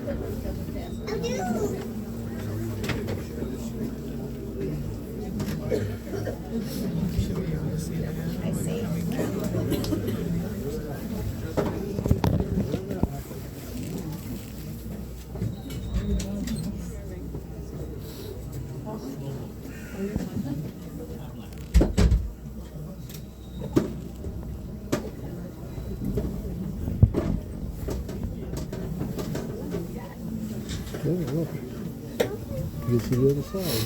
I see. Oh, look. You can see the other side.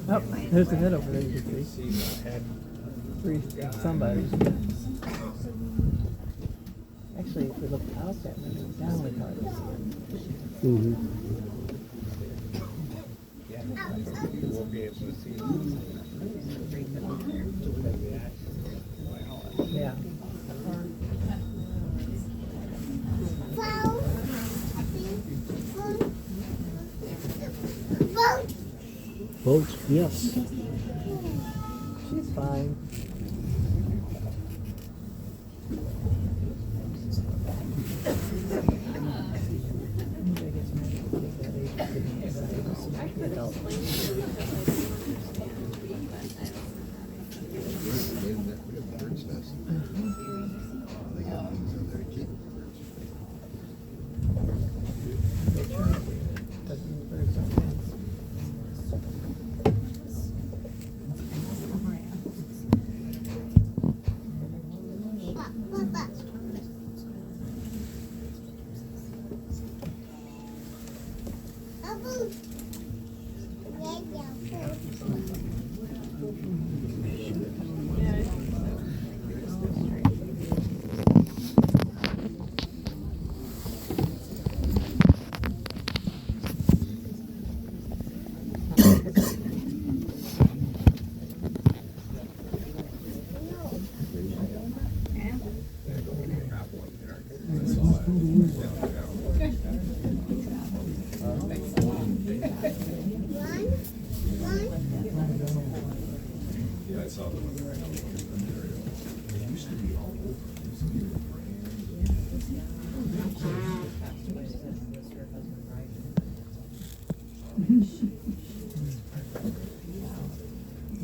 Oh, there's the head over there, you can see. Somebody. Actually, if we look out that window, down we hardly see it. Mm-hmm. We'll be able to see it. Yeah. Boat, yes. She's fine.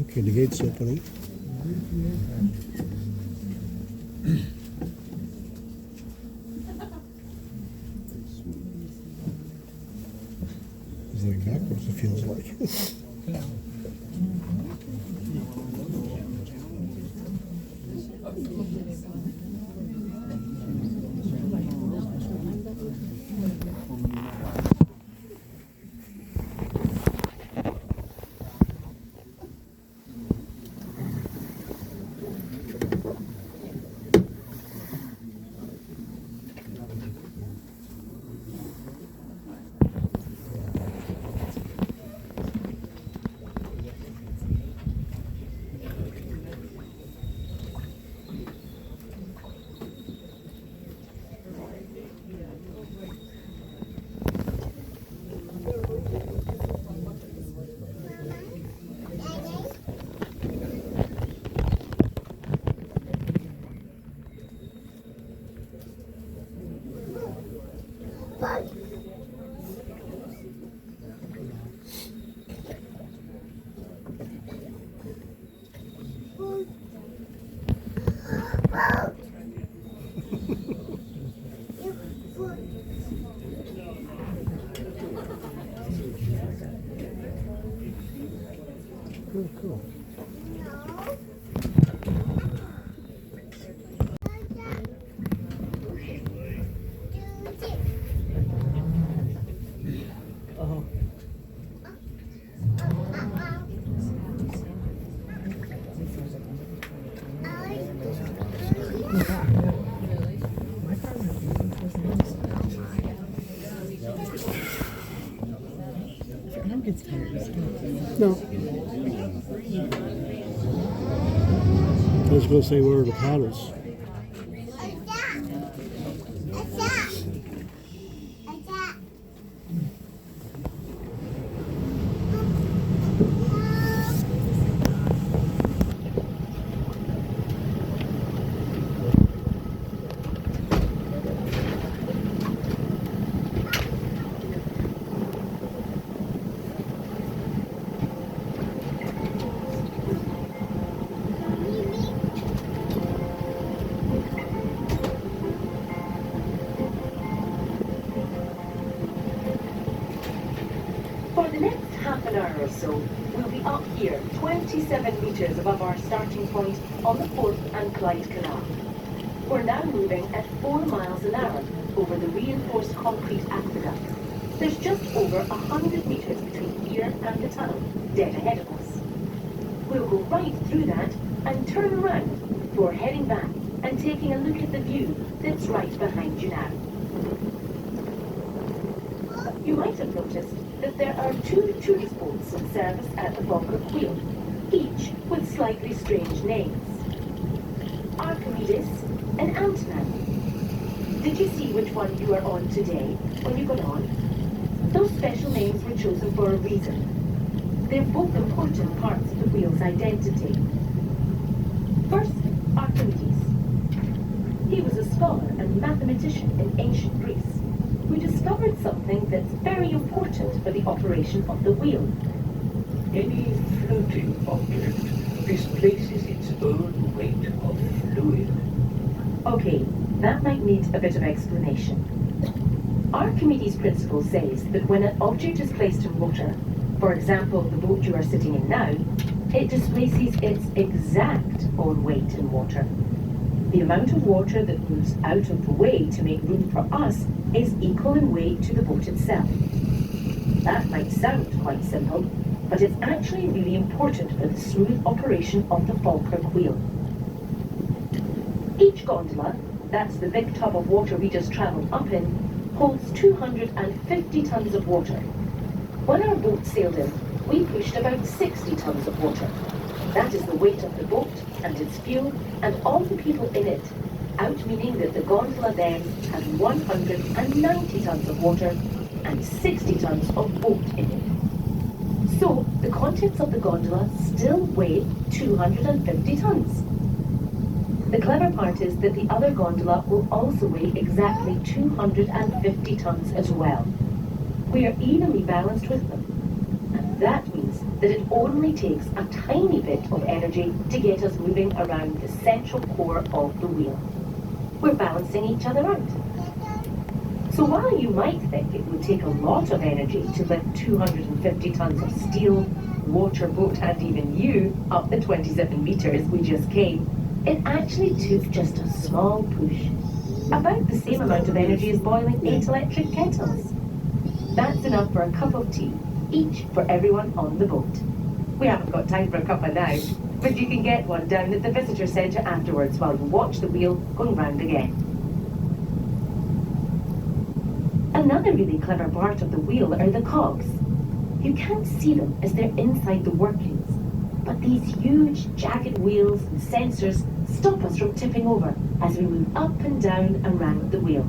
Okay, the gate's opening. It's like backwards, it feels like. My car was nice. If your arm gets tired, you stop. No. I was going to say, where are the paddles? For the next half an hour or so, we'll be up here, 27 metres above our starting point on the Forth and Clyde Canal. We're now moving at 4 miles an hour over the reinforced concrete aqueduct. There's just over 100 metres between here and the tunnel, dead ahead of us. We'll go right through that and turn around before heading back and taking a look at the view that's right behind you now. You might have noticed that there are 2 tourist boats in service at the Falkirk Wheel, each with slightly strange names. Archimedes and Ant-Man. Did you see which one you are on today when you got on? Those special names were chosen for a reason. They're both important parts of the wheel's identity. First, Archimedes. He was a scholar and mathematician in ancient Greece who discovered something that's very important for the operation of the wheel. Any floating object displaces its own weight of fluid. Okay, that might need a bit of explanation. Archimedes' principle says that when an object is placed in water, for example the boat you are sitting in now, it displaces its exact own weight in water. The amount of water that moves out of the way to make room for us is equal in weight to the boat itself. That might sound quite simple, but it's actually really important for the smooth operation of the Falkirk Wheel. Each gondola, that's the big tub of water we just travelled up in, holds 250 tons of water. When our boat sailed in, we pushed about 60 tons of water. That is the weight of the boat and its fuel and all the people in it, out meaning that the gondola then had 190 tons of water and 60 tons of boat in it. So the contents of the gondola still weigh 250 tons. The clever part is that the other gondola will also weigh exactly 250 tons as well. We are evenly balanced with them. And that means that it only takes a tiny bit of energy to get us moving around the central core of the wheel. We're balancing each other out. So while you might think it would take a lot of energy to lift 250 tons of steel, water, boat and even you up the 27 metres we just came, it actually took just a small push. About the same amount of energy as boiling 8 electric kettles. That's enough for a cup of tea, each for everyone on the boat. We haven't got time for a cuppa now, but you can get one down at the visitor centre afterwards while you watch the wheel going round again. Another really clever part of the wheel are the cogs. You can't see them as they're inside the workings, but these huge jagged wheels and sensors stop us from tipping over as we move up and down around the wheel.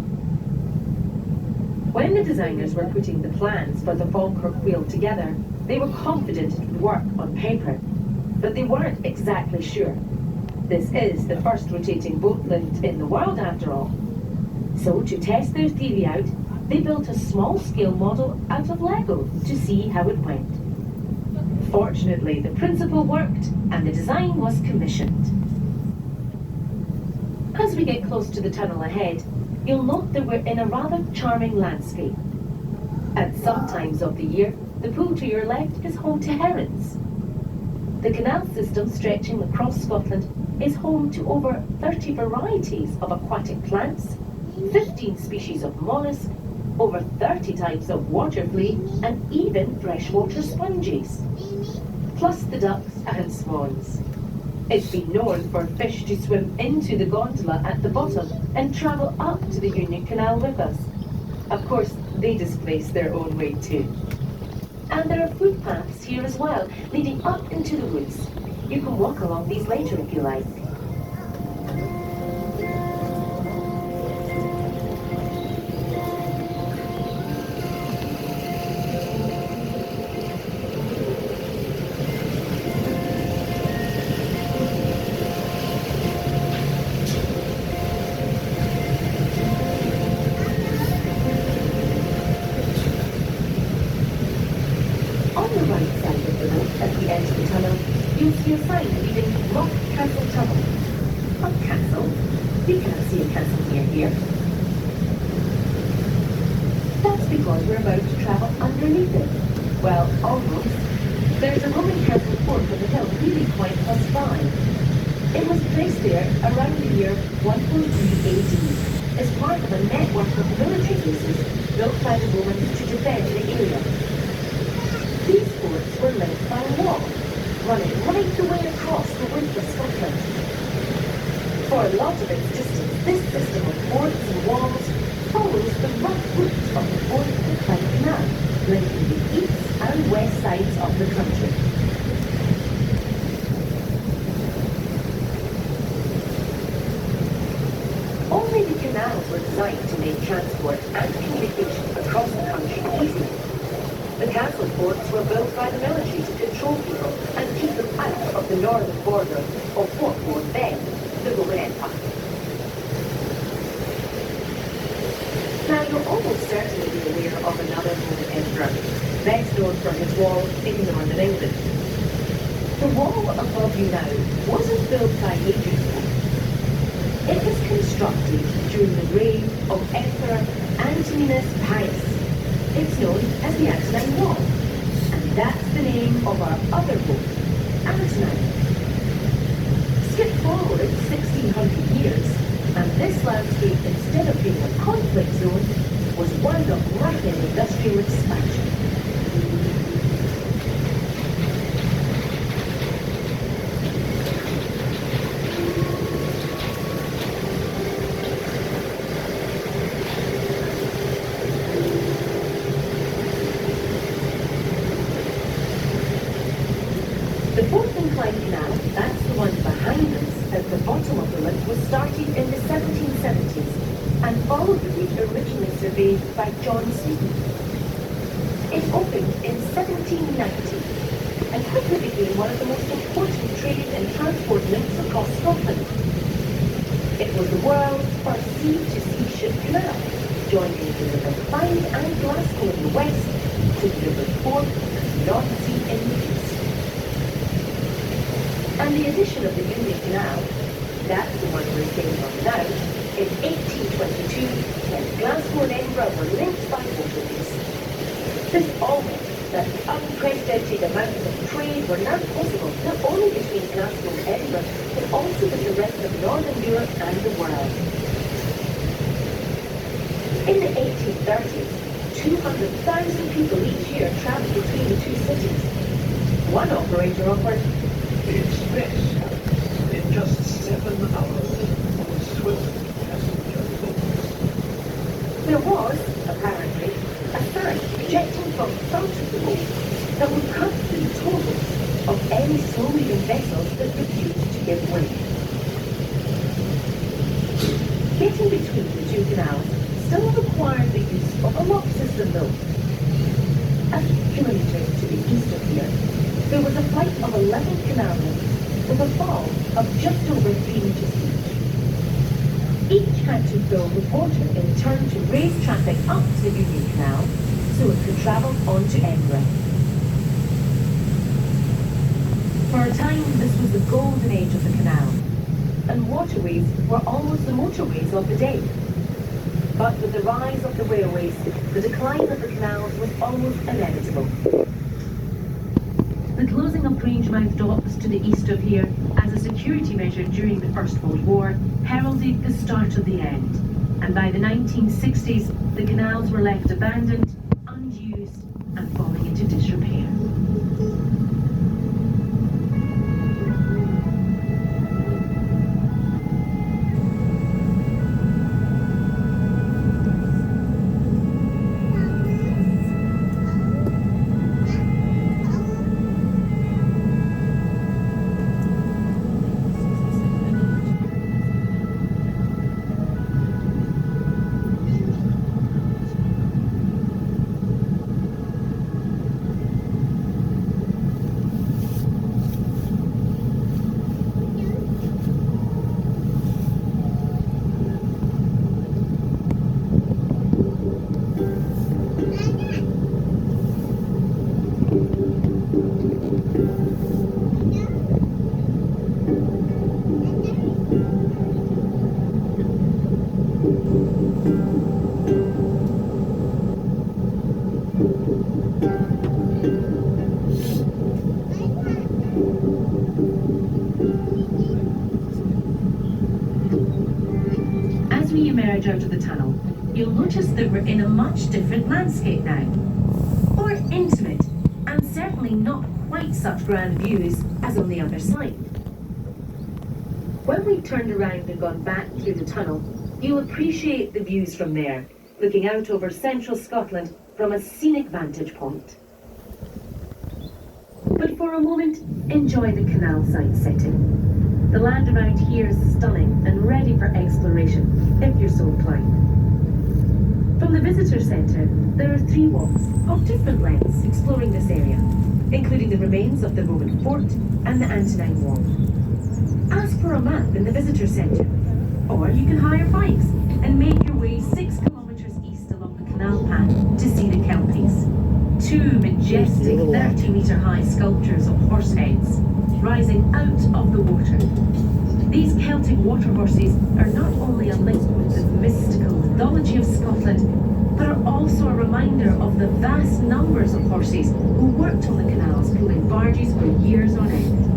When the designers were putting the plans for the Falkirk Wheel together, they were confident it would work on paper, but they weren't exactly sure. This is the first rotating boat lift in the world after all. So to test their theory out, they built a small-scale model out of Lego to see how it went. Fortunately, the principle worked and the design was commissioned. As we get close to the tunnel ahead, you'll note that we're in a rather charming landscape. At some times of the year, the pool to your left is home to herons. The canal system stretching across Scotland is home to over 30 varieties of aquatic plants, 15 species of mollusk, over 30 types of water flea, and even freshwater sponges. Plus the ducks and swans. It's been known for fish to swim into the gondola at the bottom and travel up to the Union Canal with us. Of course, they displace their own weight too. And there are footpaths here as well, leading up into the woods. You can walk along these later if you like. You'll see a sign reading Rock Castle Tunnel. A castle? You can't see a castle near here. That's because we're about to travel underneath it. Well, almost. There's a Roman castle fort on the hill really quite close by. It was placed there around the year 143 AD as part of a network of military bases built by the Romans to defend the area. These forts were linked by a wall, running right the way across the width of Scotland. For a lot of its distance, this system of forts and walls follows the rough route of the Falkirk Canal, linking the east and west sides of the country. Only the canals were designed to make transport and communication across the country easy. The castle forts were built by the military to control people and keep them out of the northern border of what was then the Roman Empire. Now you'll almost certainly be aware of another Roman emperor, best known for his wall in northern England. The wall above you now wasn't built by Hadrian. It was constructed during the reign of Emperor Antoninus Pius. It's known as the Antonine Wall, and that's the name of our other boat, Antonine. Skip forward 1600 years, and this landscape, instead of being a conflict zone, was one of rapid industrial expansion. The fourth incline canal, that's the one behind us at the bottom of the lip, was started in the 1770s and followed the route originally surveyed by John Smeaton. It opened in 1790 and quickly became one of the most important trade and transport links across Scotland. It was the world's first sea-to-sea ship canal, joining the River Clyde and Glasgow in the west to the River Forth and the North Sea in the east. And the addition of the Union Canal, that's the one we're sailing on now, in 1822, when Glasgow and Edinburgh were linked by waterways. This all meant that the unprecedented amounts of trade were now possible not only between Glasgow and Edinburgh, but also with the rest of Northern Europe and the world. In the 1830s, 200,000 people each year travelled between the two cities. One operator offered The express in just 7 hours on swift passenger boats. There was, apparently, a sign projecting from the front of the boat that would cut through the totals of any slow-moving vessels that refused to give way. Getting between the two canals still required the use of a lock system though. A few kilometres to the east of here, there was a flight of 11 canal links with a fall of just over 3 meters each. Each had to fill with water in turn to raise traffic up to the Union Canal so it could travel on to Edinburgh. For a time, this was the golden age of the canal, and waterways were almost the motorways of the day. But with the rise of the railways, the decline of the canals was almost inevitable. The closing of Grangemouth docks to the east of here as a security measure during the First World War heralded the start of the end. And by the 1960s, the canals were left abandoned, unused, and falling into disrepair. As we emerge out of the tunnel, you'll notice that we're in a much different landscape now. More intimate, and certainly not quite such grand views as on the other side. When we've turned around and gone back through the tunnel, you'll appreciate the views from there, looking out over central Scotland from a scenic vantage point. But for a moment, enjoy the canal side setting. The land around here is stunning and ready for exploration, if you're so inclined. From the visitor centre, there are 3 walks of different lengths exploring this area, including the remains of the Roman fort and the Antonine Wall. Ask for a map in the visitor centre, or you can hire bikes and make your way 6 kilometres east along the canal path to see the Kelpies. 2 majestic 30-metre high sculptures of horse heads rising out of the water. These Celtic water horses are not only a link with the mystical mythology of Scotland, but are also a reminder of the vast numbers of horses who worked on the canals pulling barges for years on end.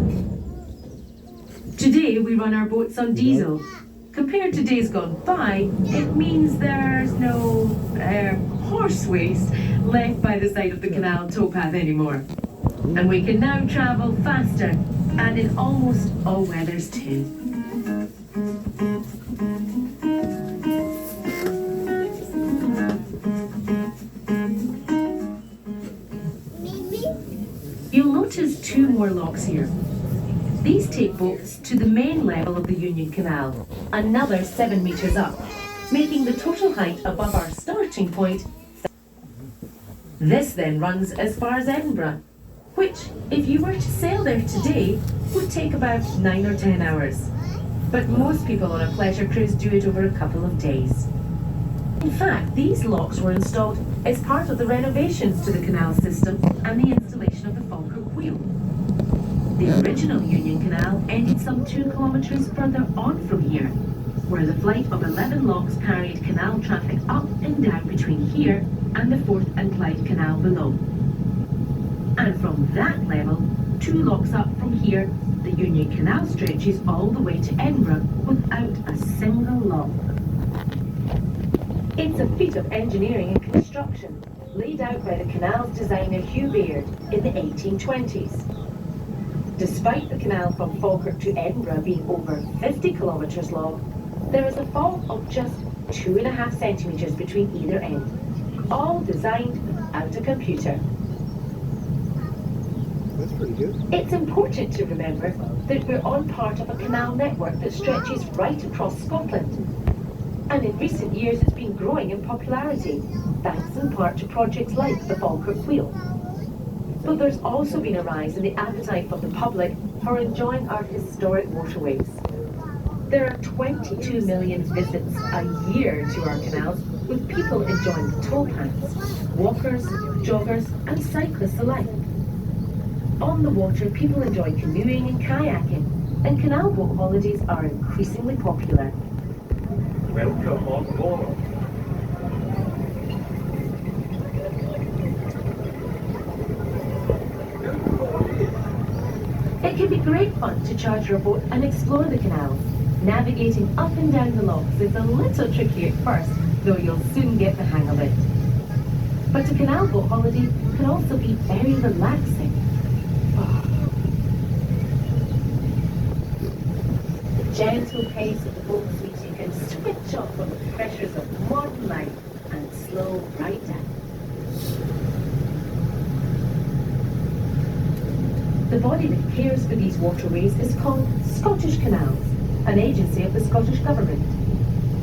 Today we run our boats on diesel. Compared to days gone by, it means there's no horse waste left by the side of the canal towpath anymore. And we can now travel faster and in almost all weathers too. You'll notice 2 more locks here. These take boats to the main level of the Union Canal, another 7 metres up, making the total height above our starting point. This then runs as far as Edinburgh, which, if you were to sail there today, would take about 9 or 10 hours. But most people on a pleasure cruise do it over a couple of days. In fact, these locks were installed as part of the renovations to the canal system and the installation of the Falkirk wheel. The original Union Canal ended some 2 kilometres further on from here, where the flight of 11 locks carried canal traffic up and down between here and the Forth and Clyde Canal below. And from that level, 2 locks up from here, the Union Canal stretches all the way to Edinburgh without a single lock. It's a feat of engineering and construction, laid out by the canal's designer Hugh Baird in the 1820s. Despite the canal from Falkirk to Edinburgh being over 50 kilometres long, there is a fall of just 2.5 centimetres between either end, all designed without a computer. That's pretty good. It's important to remember that we're on part of a canal network that stretches right across Scotland. And in recent years it's been growing in popularity, thanks in part to projects like the Falkirk Wheel. But there's also been a rise in the appetite from the public for enjoying our historic waterways. There are 22 million visits a year to our canals, with people enjoying the towpaths, walkers, joggers and cyclists alike. On the water, people enjoy canoeing and kayaking, and canal boat holidays are increasingly popular. Welcome on board. It can be great fun to charter your boat and explore the canals. Navigating up and down the locks is a little tricky at first, though you'll soon get the hang of it. But a canal boat holiday can also be very relaxing. The gentle pace of the boat means you can switch off from the pressures of modern life and slow right down. The body that cares for these waterways is called Scottish Canals, an agency of the Scottish Government.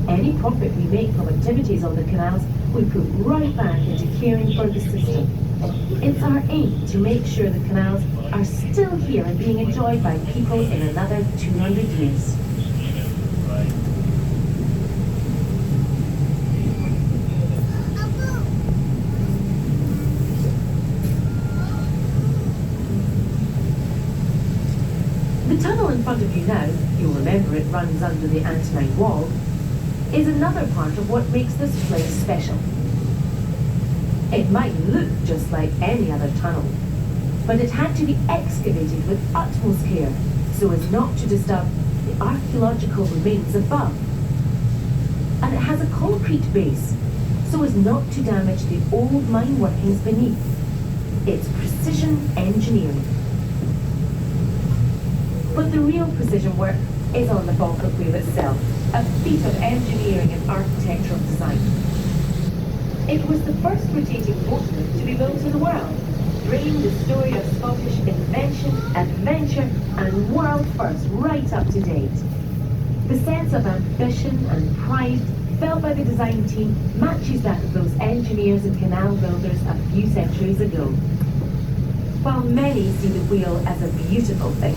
Any profit we make from activities on the canals we put right back into caring for the system. It's our aim to make sure the canals are still here and being enjoyed by people in another 200 years. The tunnel in front of you now, you'll remember it runs under the Antonine Wall, is another part of what makes this place special. It might look just like any other tunnel, but it had to be excavated with utmost care so as not to disturb the archaeological remains above. And it has a concrete base so as not to damage the old mine workings beneath. It's precision engineering. But the real precision work is on the Falkirk Wheel itself, a feat of engineering and architectural design. It was the first rotating boatlift to be built in the world, bringing the story of Scottish invention, adventure and world first right up to date. The sense of ambition and pride felt by the design team matches that of those engineers and canal builders a few centuries ago. While many see the wheel as a beautiful thing,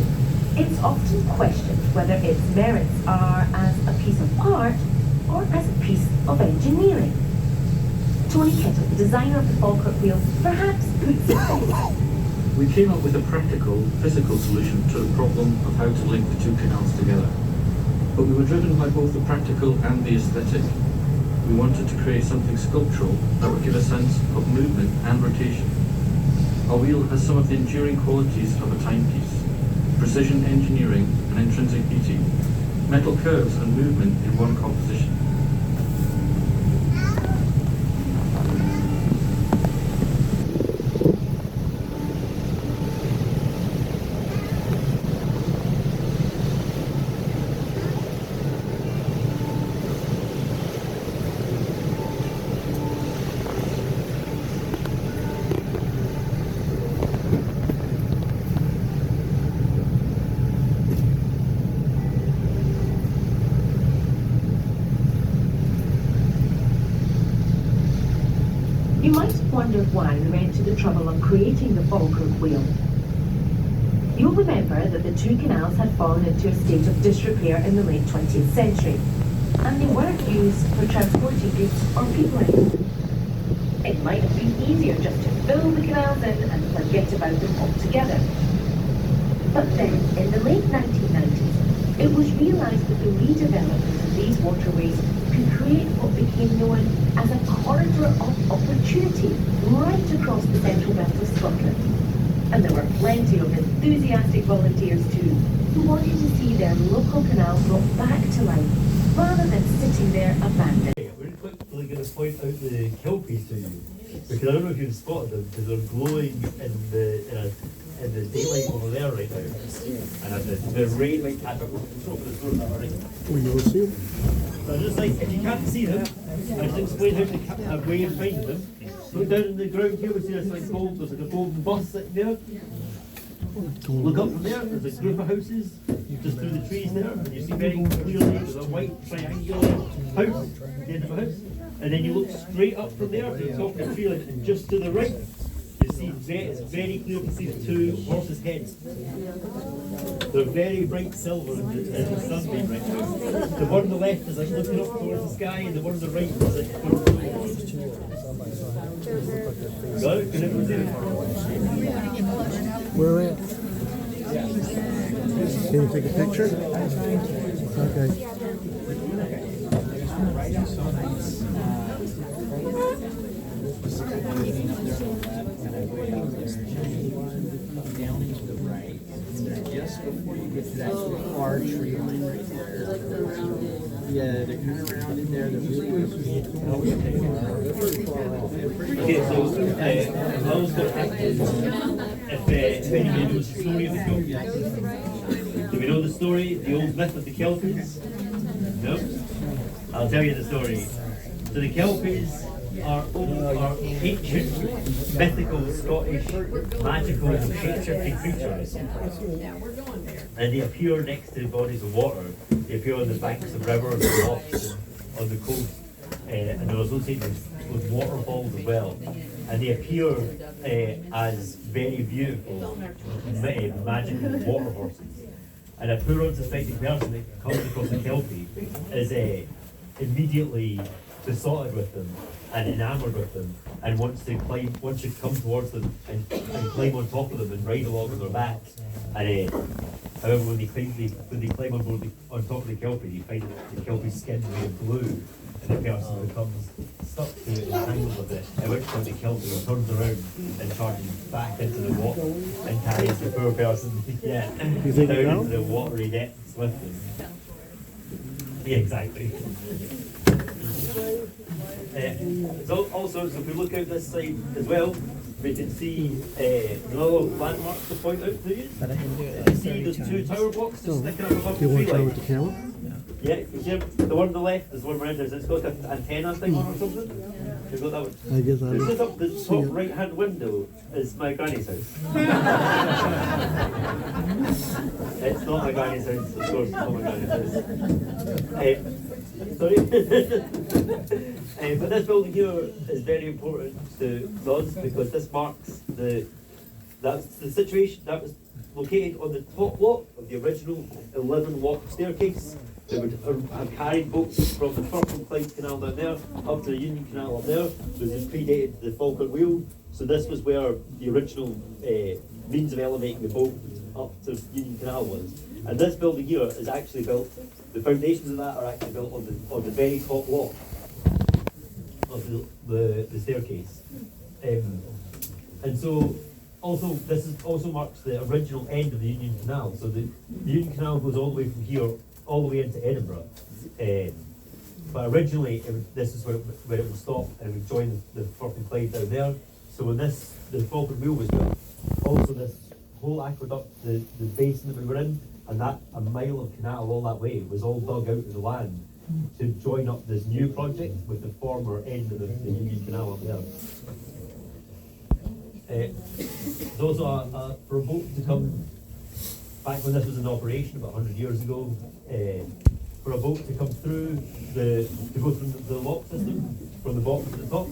it's often questioned whether its merits are as a piece of art or as a piece of engineering. Tony Kettle, the designer of the Falkirk wheel, perhaps puts it best. We came up with a practical, physical solution to the problem of how to link the two canals together. But we were driven by both the practical and the aesthetic. We wanted to create something sculptural that would give a sense of movement and rotation. Our wheel has some of the enduring qualities of a timepiece: precision engineering and intrinsic beauty, metal curves and movement in one composition. You might have wondered why we went to the trouble of creating the Falkirk wheel. You'll remember that the two canals had fallen into a state of disrepair in the late 20th century, and they weren't used for transporting goods or people in. It might have been easier just to fill the canals in and forget about them altogether. But then, in the late 1990s, it was realised that the redevelopment of these waterways could create what became known as a corridor of opportunity right across the central belt of Scotland. And there were plenty of enthusiastic volunteers too, who wanted to see their local canal brought back to life, rather than sitting there abandoned. We're quickly going to point out the kelpies to you, because I don't know if you've spotted them, because they're glowing in the daylight over there right now. And at the rain, at the Will you see them? so just like, if you can't see them, I just explain how to a way of finding them. Look down in the ground here, we see there's like a golden bus sitting there. Look up from there, there's a group of houses, just through the trees there, and you see very clearly there's a white triangular house, the end of a house. And then you look straight up from there to the top of the tree line, and just to the right, you see it's very clear to see the two horses' heads. They're very bright silver in the sunbeam right now. The one on the left is like looking up towards the sky, and the one on the right is like towards the got it? Can everyone see it? Where at? Can you take a picture? Okay. Down into the right, just before you get to that far tree line right there. Yeah, they're kind of rounded there. They're really Okay, so I was going to ask if anybody knows the story of the Kelpies. Do we know the story, the old myth of the Kelpies? No? I'll tell you the story. So the Kelpies are ancient, mythical, Scottish, magical, shape-shifting creatures. And they appear next to bodies of water. They appear on the banks of rivers and lochs and on the coast. And they're associated with waterfalls as well. And they appear as very beautiful, magical water horses. And a poor unsuspecting person that comes across a Kelpie is immediately besotted with them and enamoured with them, and wants to come towards them and climb on top of them and ride along on their backs. And However, when they climb on board on top of the kelpie, you find that the kelpie's skin is blue, and the person becomes stuck to it and tangled with it. At which point the kelpie turns around and charges back into the water and carries the poor person down into the watery depths with them. Yeah, exactly. So also, so if we look out this side as well, we can see another landmark to point out to you. You see there's two tower blocks just sticking up above You the want tree to line. with the camera? Yeah, you see the one on the left is the one around there. It's got like an antenna thing on or something. You've got that one. I guess I It's just up the see top it. right hand window is my granny's house. It's not my granny's house, of course, it's not my granny's house. Sorry. But this building here is very important to us because this marks that's the situation that was located on the top block of the original 11 walk staircase. They would have carried boats from the Falkirk Canal down there up to the Union Canal up there. This is predated the Falkirk Wheel, so this was where the original means of elevating the boat up to Union Canal was. And this building here is actually built. The foundations of that are actually built on the very top block of the staircase. And so also this is also marks the original end of the Union Canal. So the Union Canal goes all the way from here all the way into Edinburgh. But originally this is where it would stop and it would join the Falkirk Clyde down there. So when the Falkirk Wheel was built, also this whole aqueduct, the basin that we were in, and that a mile of canal all that way was all dug out of the land to join up this new project with the former end of the Union Canal up there. There's also for a boat to come back when this was in operation about 100 years ago, for a boat to come through to go through the lock system from the bottom to the top.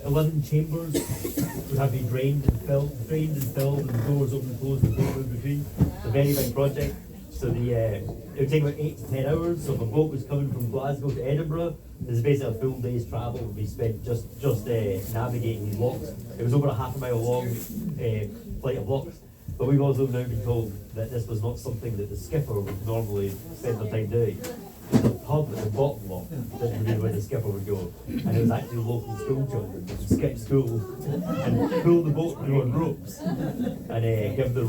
11 chambers would have to be drained and filled, and the doors open and closed, and the boat in between. It's a very big project. So it would take about 8 to 10 hours. So if a boat was coming from Glasgow to Edinburgh, this is basically a full day's travel would be spent just navigating these locks. It was over a half a mile long flight of locks. But we've also now been told that this was not something that the skipper would normally spend their time doing. There's a pub at the bottom lock that would be where the skipper would go. And it was actually local school children that would skip school and pull the boat through on ropes and give the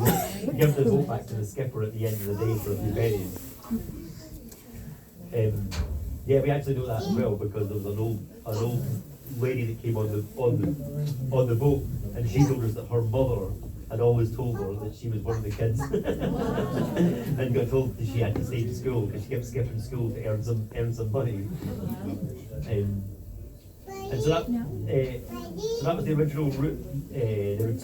boat back to the skipper at the end of the day for a few pennies. Yeah, we actually know that as well because there was an old lady that came on the boat, and she told us that her mother had always told her that she was one of the kids and got told that she had to stay in school because she kept skipping school to earn some money. And so that was the original route. They would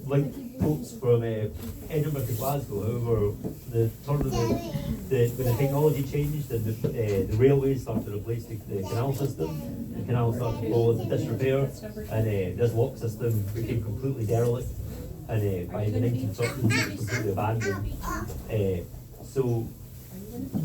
link boats from Edinburgh to Glasgow. However, the turn of when the technology changed and the railways started to replace the canal system, the canal started to fall into disrepair, and this lock system became completely derelict. And by the 1930s, it was completely abandoned. So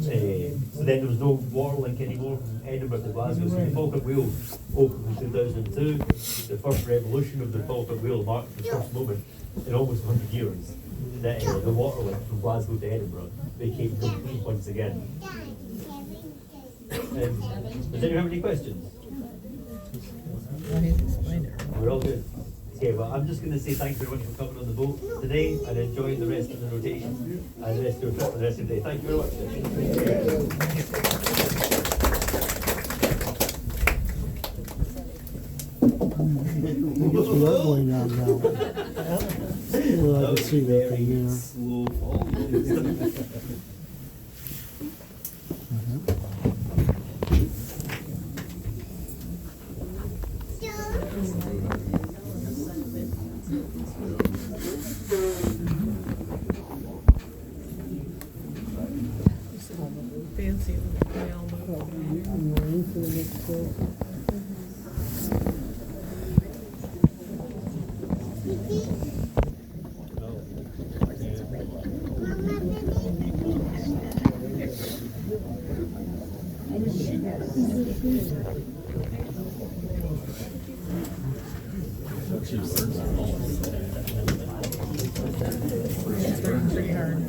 then there was no water link anymore from Edinburgh to Glasgow. So the Falkirk Wheel opened in 2002. The first revolution of the Falkirk Wheel marked the first moment in almost 100 years that the water link from Glasgow to Edinburgh became complete once again. Does anyone have any questions? We're all good. Okay, well, I'm just going to say thank you very much for coming on the boat today and enjoying the rest of the rotation and the rest of your trip and the rest of the day. Thank you very I guess we are going down now. Well, I can see that from here. Slow fall. Fancy they all move. Pretty hard.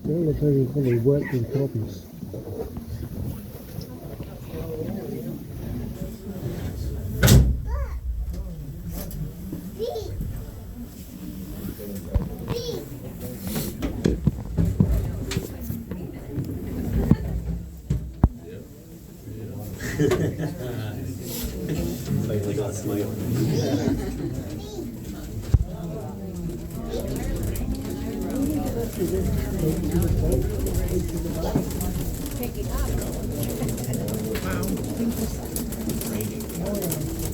That looks like it's probably worked in copies. Finally got a smile. Wow.